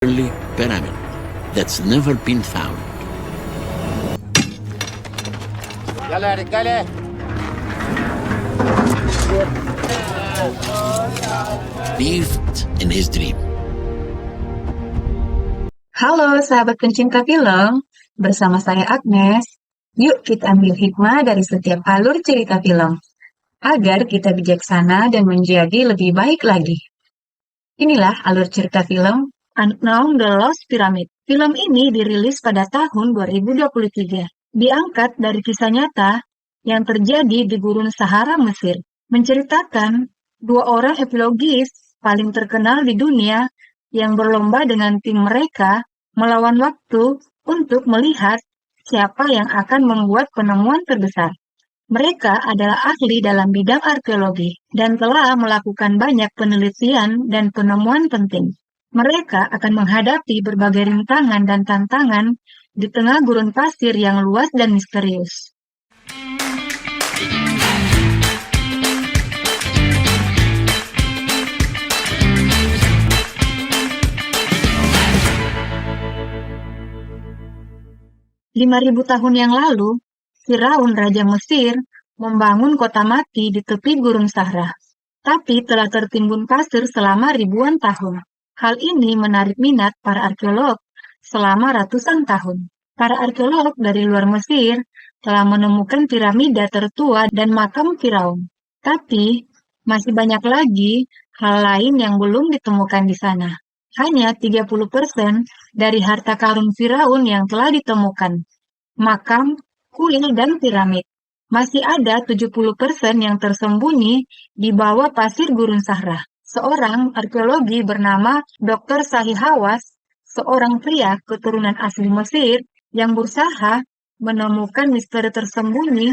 early pyramid that's never been found. يلا يا رجاله. Lived in his dream. Halo sahabat pencinta film, bersama saya Agnes. Yuk kita ambil hikmah dari setiap alur cerita film, agar kita bijaksana dan menjadi lebih baik lagi. Inilah alur cerita film Unknown The Lost Pyramid. Film ini dirilis pada tahun 2023. Diangkat dari kisah nyata yang terjadi di Gurun Sahara, Mesir. Menceritakan dua orang epilogis paling terkenal di dunia yang berlomba dengan tim mereka melawan waktu untuk melihat siapa yang akan membuat penemuan terbesar. Mereka adalah ahli dalam bidang arkeologi dan telah melakukan banyak penelitian dan penemuan penting. Mereka akan menghadapi berbagai rintangan dan tantangan di tengah gurun pasir yang luas dan misterius. Lima ribu tahun yang lalu, Firaun Raja Mesir membangun kota mati di tepi Gurun Sahara, tapi telah tertimbun pasir selama ribuan tahun. Hal ini menarik minat para arkeolog selama ratusan tahun. Para arkeolog dari luar Mesir telah menemukan piramida tertua dan makam Firaun. Tapi, masih banyak lagi hal lain yang belum ditemukan di sana. Hanya 30% dari harta karun Firaun yang telah ditemukan. Makam, kuil, dan piramid. Masih ada 70% yang tersembunyi di bawah pasir Gurun Sahara. Seorang arkeologi bernama Dr. Zahi Hawass, seorang pria keturunan asli Mesir yang berusaha menemukan misteri tersembunyi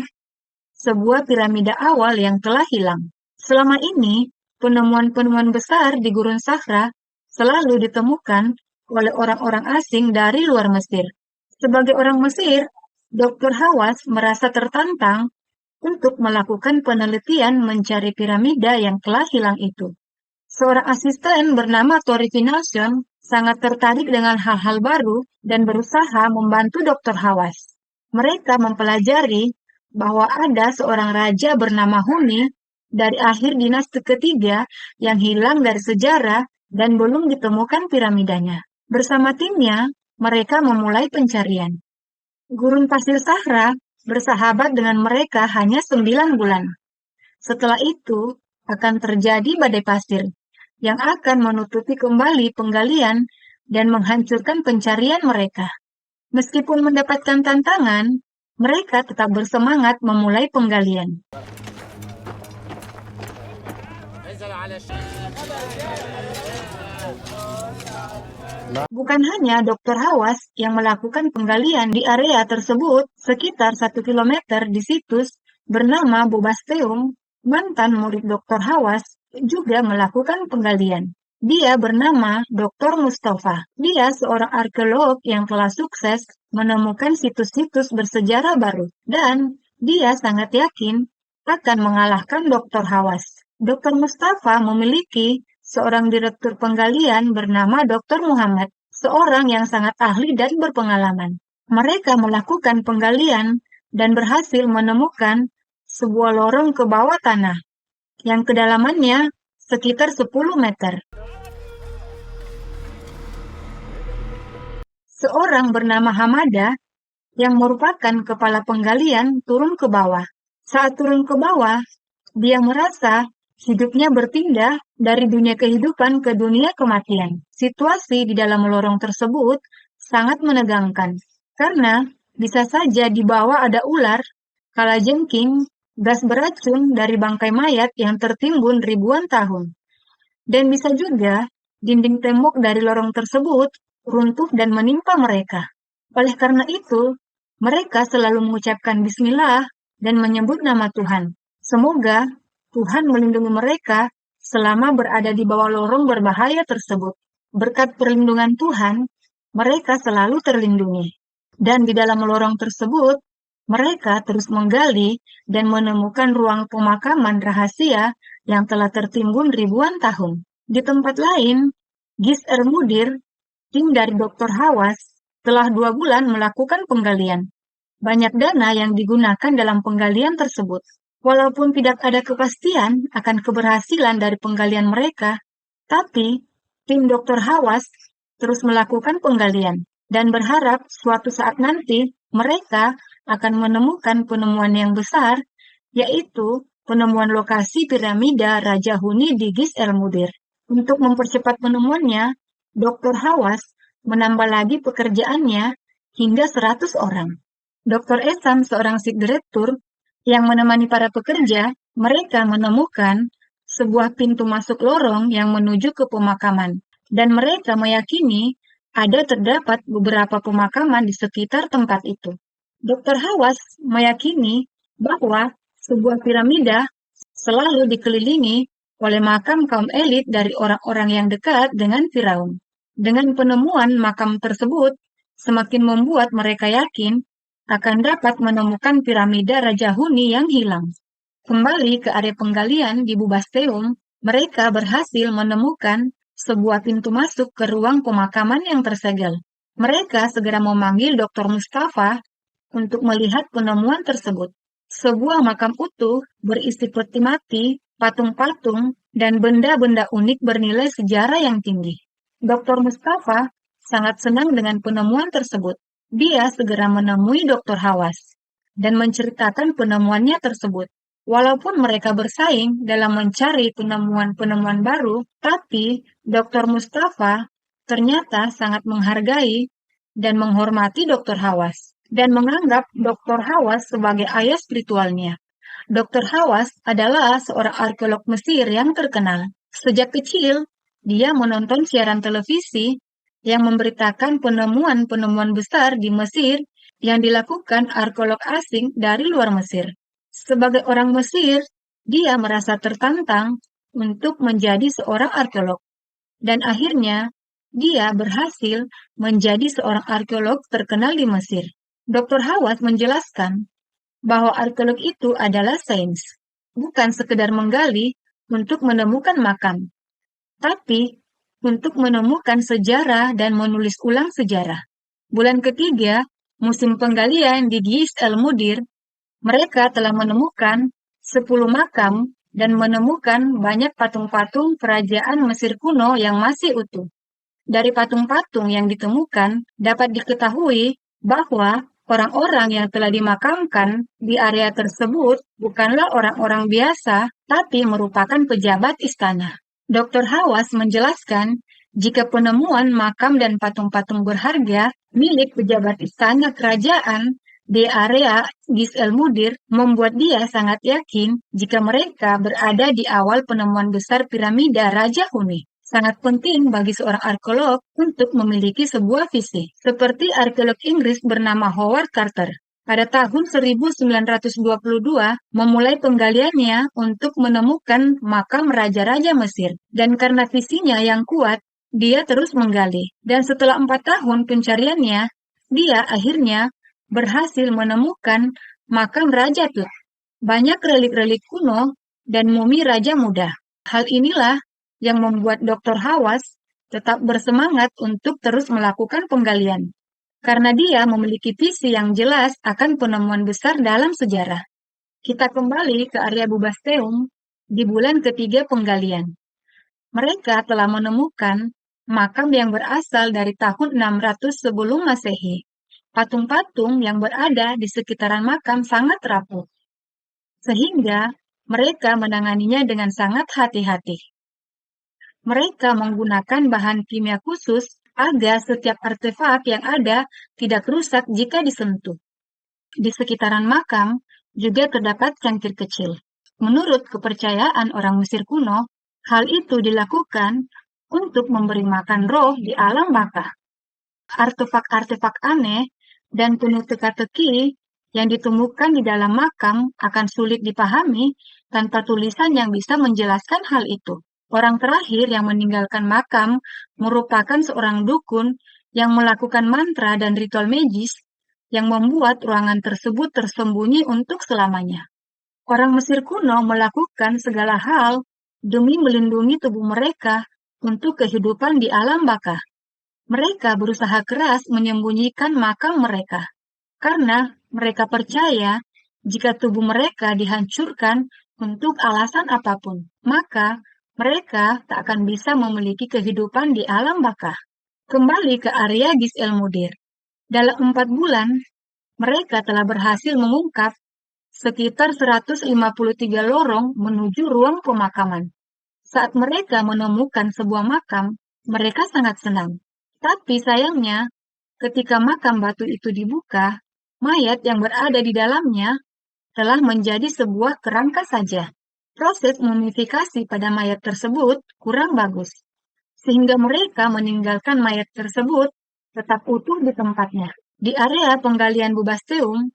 sebuah piramida awal yang telah hilang. Selama ini, penemuan-penemuan besar di Gurun Sahara selalu ditemukan oleh orang-orang asing dari luar Mesir. Sebagai orang Mesir, Dr. Hawass merasa tertantang untuk melakukan penelitian mencari piramida yang telah hilang itu. Seorang asisten bernama Tori Finlayson sangat tertarik dengan hal-hal baru dan berusaha membantu Dr. Hawass. Mereka mempelajari bahwa ada seorang raja bernama Huni dari akhir dinasti ketiga yang hilang dari sejarah dan belum ditemukan piramidanya. Bersama timnya, mereka memulai pencarian. Gurun pasir Sahara bersahabat dengan mereka hanya 9 bulan. Setelah itu, akan terjadi badai pasir yang akan menutupi kembali penggalian dan menghancurkan pencarian mereka. Meskipun mendapatkan tantangan, mereka tetap bersemangat memulai penggalian. Bukan hanya Dr. Hawass yang melakukan penggalian di area tersebut, sekitar 1 kilometer di situs bernama Bobasteum, mantan murid Dr. Hawass juga melakukan penggalian. Dia bernama Dr. Mustafa. Dia seorang arkeolog yang telah sukses menemukan situs-situs bersejarah baru, dan dia sangat yakin akan mengalahkan Dr. Hawass. Dr. Mustafa memiliki seorang direktur penggalian bernama Dr. Muhammad, seorang yang sangat ahli dan berpengalaman. Mereka melakukan penggalian dan berhasil menemukan sebuah lorong ke bawah tanah, yang kedalamannya sekitar 10 meter. Seorang bernama Hamada, yang merupakan kepala penggalian, turun ke bawah. Saat turun ke bawah, dia merasa hidupnya berpindah dari dunia kehidupan ke dunia kematian. Situasi di dalam lorong tersebut sangat menegangkan, karena bisa saja di bawah ada ular, kalajengking, gas beracun dari bangkai mayat yang tertimbun ribuan tahun. Dan bisa juga dinding tembok dari lorong tersebut runtuh dan menimpa mereka. Oleh karena itu, mereka selalu mengucapkan bismillah dan menyebut nama Tuhan. Semoga Tuhan melindungi mereka selama berada di bawah lorong berbahaya tersebut. Berkat perlindungan Tuhan, mereka selalu terlindungi. Dan di dalam lorong tersebut, mereka terus menggali dan menemukan ruang pemakaman rahasia yang telah tertimbun ribuan tahun. Di tempat lain, Gis Mudir, Tim dari Dr. Hawass telah 2 bulan melakukan penggalian. Banyak dana yang digunakan dalam penggalian tersebut. Walaupun tidak ada kepastian akan keberhasilan dari penggalian mereka, tapi tim Dr. Hawass terus melakukan penggalian dan berharap suatu saat nanti mereka akan menemukan penemuan yang besar, yaitu penemuan lokasi piramida Raja Huni di Gis el-Mudir. Untuk mempercepat penemuannya, Dr. Hawass menambah lagi pekerjaannya hingga 100 orang. Dr. Esam, seorang direktur yang menemani para pekerja, mereka menemukan sebuah pintu masuk lorong yang menuju ke pemakaman, dan mereka meyakini terdapat beberapa pemakaman di sekitar tempat itu. Dr. Hawass meyakini bahwa sebuah piramida selalu dikelilingi oleh makam kaum elit dari orang-orang yang dekat dengan Firaun. Dengan penemuan makam tersebut, semakin membuat mereka yakin akan dapat menemukan piramida Raja Huni yang hilang. Kembali ke area penggalian di Bubasteum, mereka berhasil menemukan sebuah pintu masuk ke ruang pemakaman yang tersegel. Mereka segera memanggil Dr. Mustafa untuk melihat penemuan tersebut. Sebuah makam utuh berisi peti mati, patung-patung, dan benda-benda unik bernilai sejarah yang tinggi. Dr. Mustafa sangat senang dengan penemuan tersebut. Dia segera menemui Dr. Hawass dan menceritakan penemuannya tersebut. Walaupun mereka bersaing dalam mencari penemuan-penemuan baru, tapi Dr. Mustafa ternyata sangat menghargai dan menghormati Dr. Hawass dan menganggap Dr. Hawass sebagai ayah spiritualnya. Dr. Hawass adalah seorang arkeolog Mesir yang terkenal. Sejak kecil, dia menonton siaran televisi yang memberitakan penemuan-penemuan besar di Mesir yang dilakukan arkeolog asing dari luar Mesir. Sebagai orang Mesir, dia merasa tertantang untuk menjadi seorang arkeolog. Dan akhirnya, dia berhasil menjadi seorang arkeolog terkenal di Mesir. Dr. Hawass menjelaskan bahwa arkeolog itu adalah sains, bukan sekedar menggali untuk menemukan makam, tapi untuk menemukan sejarah dan menulis ulang sejarah. Bulan ketiga, musim penggalian di Gis el-Mudir, mereka telah menemukan 10 makam dan menemukan banyak patung-patung kerajaan Mesir kuno yang masih utuh. Dari patung-patung yang ditemukan, dapat diketahui bahwa orang-orang yang telah dimakamkan di area tersebut bukanlah orang-orang biasa, tapi merupakan pejabat istana. Dr. Hawass menjelaskan jika penemuan makam dan patung-patung berharga milik pejabat istana kerajaan di area Gis el-Mudir membuat dia sangat yakin jika mereka berada di awal penemuan besar piramida Raja Huni. Sangat penting bagi seorang arkeolog untuk memiliki sebuah visi. Seperti arkeolog Inggris bernama Howard Carter. Pada tahun 1922 memulai penggaliannya untuk menemukan makam raja-raja Mesir. Dan karena visinya yang kuat, dia terus menggali. Dan setelah 4 tahun pencariannya, dia akhirnya berhasil menemukan makam Raja Tut. Banyak relik-relik kuno dan mumi raja muda. Hal inilah yang membuat Dr. Hawass tetap bersemangat untuk terus melakukan penggalian. Karena dia memiliki visi yang jelas akan penemuan besar dalam sejarah. Kita kembali ke area Bubasteum di bulan ketiga penggalian. Mereka telah menemukan makam yang berasal dari tahun 600 sebelum Masehi. Patung-patung yang berada di sekitaran makam sangat rapuh, sehingga mereka menanganinya dengan sangat hati-hati. Mereka menggunakan bahan kimia khusus agar setiap artefak yang ada tidak rusak jika disentuh. Di sekitaran makam juga terdapat cangkir kecil. Menurut kepercayaan orang Mesir kuno, hal itu dilakukan untuk memberi makan roh di alam baka. Artefak-artefak aneh dan penuh teka-teki yang ditemukan di dalam makam akan sulit dipahami tanpa tulisan yang bisa menjelaskan hal itu. Orang terakhir yang meninggalkan makam merupakan seorang dukun yang melakukan mantra dan ritual magis yang membuat ruangan tersebut tersembunyi untuk selamanya. Orang Mesir kuno melakukan segala hal demi melindungi tubuh mereka untuk kehidupan di alam baka. Mereka berusaha keras menyembunyikan makam mereka, karena mereka percaya jika tubuh mereka dihancurkan untuk alasan apapun, maka mereka tak akan bisa memiliki kehidupan di alam baka. Kembali ke area Gis El Mudir. Dalam 4 bulan, mereka telah berhasil mengungkap sekitar 153 lorong menuju ruang pemakaman. Saat mereka menemukan sebuah makam, mereka sangat senang. Tapi sayangnya, ketika makam batu itu dibuka, mayat yang berada di dalamnya telah menjadi sebuah kerangka saja. Proses mumifikasi pada mayat tersebut kurang bagus, sehingga mereka meninggalkan mayat tersebut tetap utuh di tempatnya. Di area penggalian Bubasteum,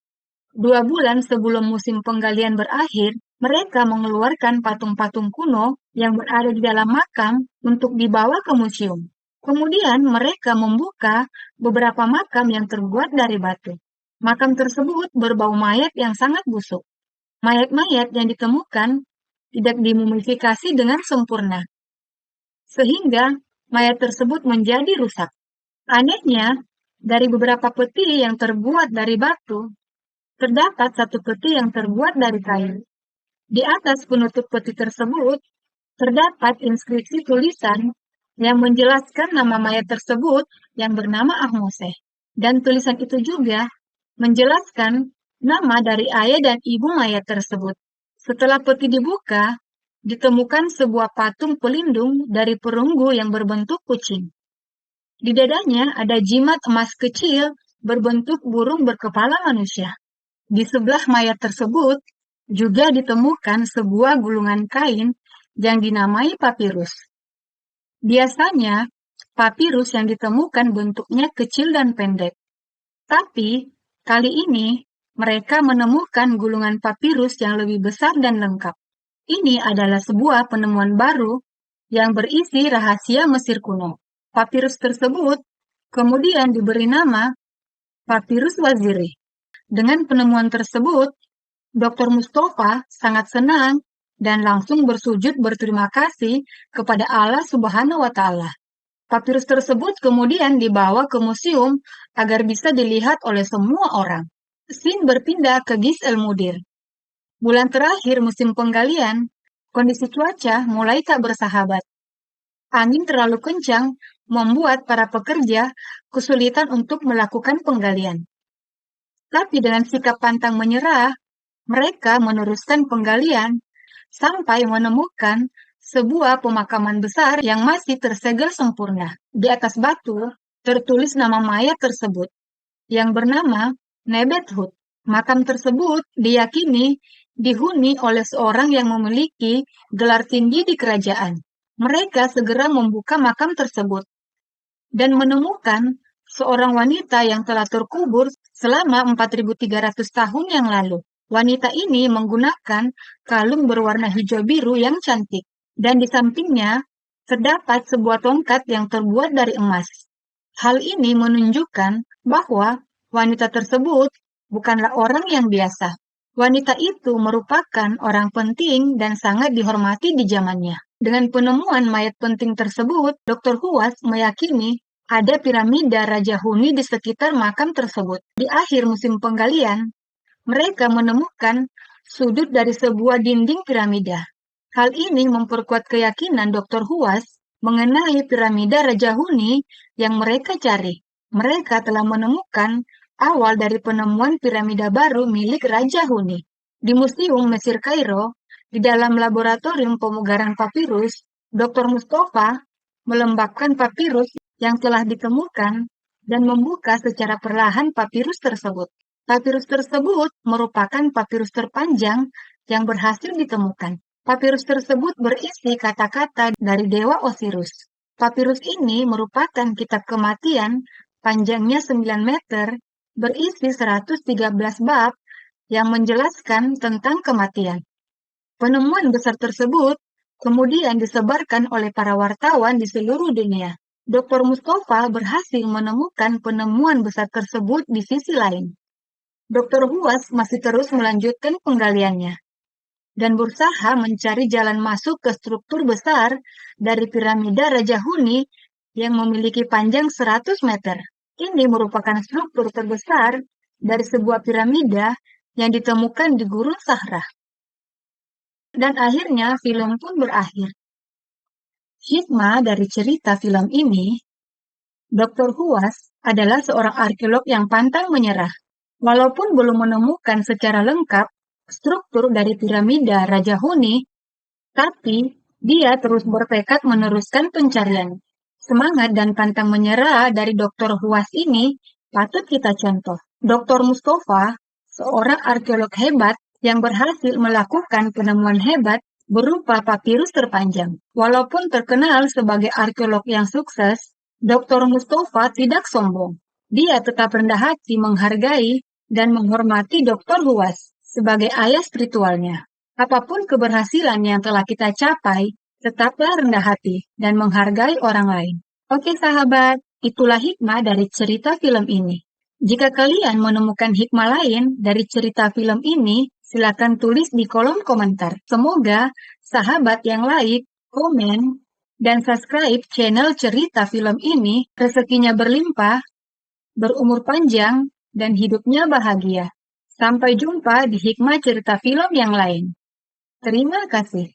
2 bulan sebelum musim penggalian berakhir, mereka mengeluarkan patung-patung kuno yang berada di dalam makam untuk dibawa ke museum. Kemudian mereka membuka beberapa makam yang terbuat dari batu. Makam tersebut berbau mayat yang sangat busuk. Mayat-mayat yang ditemukan tidak dimumifikasi dengan sempurna, sehingga mayat tersebut menjadi rusak. Anehnya, dari beberapa peti yang terbuat dari batu, terdapat satu peti yang terbuat dari kayu. Di atas penutup peti tersebut, terdapat inskripsi tulisan yang menjelaskan nama mayat tersebut yang bernama Ahmose. Dan tulisan itu juga menjelaskan nama dari ayah dan ibu mayat tersebut. Setelah peti dibuka, ditemukan sebuah patung pelindung dari perunggu yang berbentuk kucing. Di dadanya ada jimat emas kecil berbentuk burung berkepala manusia. Di sebelah mayat tersebut juga ditemukan sebuah gulungan kain yang dinamai papirus. Biasanya, papirus yang ditemukan bentuknya kecil dan pendek. Tapi, kali ini mereka menemukan gulungan papirus yang lebih besar dan lengkap. Ini adalah sebuah penemuan baru yang berisi rahasia Mesir kuno. Papirus tersebut kemudian diberi nama Papirus Waziri. Dengan penemuan tersebut, Dr. Mustafa sangat senang dan langsung bersujud berterima kasih kepada Allah Subhanahu wa Ta'ala. Papirus tersebut kemudian dibawa ke museum agar bisa dilihat oleh semua orang. Scene berpindah ke Gis El Mudir. Bulan terakhir musim penggalian, kondisi cuaca mulai tak bersahabat. Angin terlalu kencang membuat para pekerja kesulitan untuk melakukan penggalian. Tapi dengan sikap pantang menyerah, mereka meneruskan penggalian sampai menemukan sebuah pemakaman besar yang masih tersegel sempurna. Di atas batu tertulis nama mayat tersebut, yang bernama Nebethut. Makam tersebut diyakini dihuni oleh seorang yang memiliki gelar tinggi di kerajaan. Mereka segera membuka makam tersebut dan menemukan seorang wanita yang telah terkubur selama 4.300 tahun yang lalu. Wanita ini menggunakan kalung berwarna hijau biru yang cantik, dan di sampingnya terdapat sebuah tongkat yang terbuat dari emas. Hal ini menunjukkan bahwa wanita tersebut bukanlah orang yang biasa. Wanita itu merupakan orang penting dan sangat dihormati di zamannya. Dengan penemuan mayat penting tersebut, Dr. Huas meyakini ada piramida Raja Huni di sekitar makam tersebut. Di akhir musim penggalian, mereka menemukan sudut dari sebuah dinding piramida. Hal ini memperkuat keyakinan Dr. Huas mengenai piramida Raja Huni yang mereka cari. Mereka telah menemukan awal dari penemuan piramida baru milik Raja Huni. Di Museum Mesir Kairo, di dalam laboratorium pemugaran papirus, Dr. Mustafa melembabkan papirus yang telah ditemukan dan membuka secara perlahan papirus tersebut. Papirus tersebut merupakan papirus terpanjang yang berhasil ditemukan. Papirus tersebut berisi kata-kata dari Dewa Osiris. Papirus ini merupakan kitab kematian panjangnya 9 meter, berisi 113 bab yang menjelaskan tentang kematian. Penemuan besar tersebut kemudian disebarkan oleh para wartawan di seluruh dunia. Dr. Mustafa berhasil menemukan penemuan besar tersebut di sisi lain. Dr. Huas masih terus melanjutkan penggaliannya dan berusaha mencari jalan masuk ke struktur besar dari piramida Raja Huni yang memiliki panjang 100 meter. Ini merupakan struktur terbesar dari sebuah piramida yang ditemukan di Gurun Sahara. Dan akhirnya film pun berakhir. Hikmah dari cerita film ini, Dr. Huas adalah seorang arkeolog yang pantang menyerah. Walaupun belum menemukan secara lengkap struktur dari piramida Raja Huni, tapi dia terus bertekad meneruskan pencarian. Semangat dan pantang menyerah dari Dr. Huas ini patut kita contoh. Dr. Mustafa, seorang arkeolog hebat yang berhasil melakukan penemuan hebat berupa papirus terpanjang. Walaupun terkenal sebagai arkeolog yang sukses, Dr. Mustafa tidak sombong. Dia tetap rendah hati menghargai dan menghormati Dr. Huas sebagai ayah spiritualnya. Apapun keberhasilan yang telah kita capai, tetaplah rendah hati dan menghargai orang lain. Oke sahabat, itulah hikmah dari cerita film ini. Jika kalian menemukan hikmah lain dari cerita film ini, silakan tulis di kolom komentar. Semoga sahabat yang like, komen, dan subscribe channel cerita film ini rezekinya berlimpah, berumur panjang, dan hidupnya bahagia. Sampai jumpa di hikmah cerita film yang lain. Terima kasih.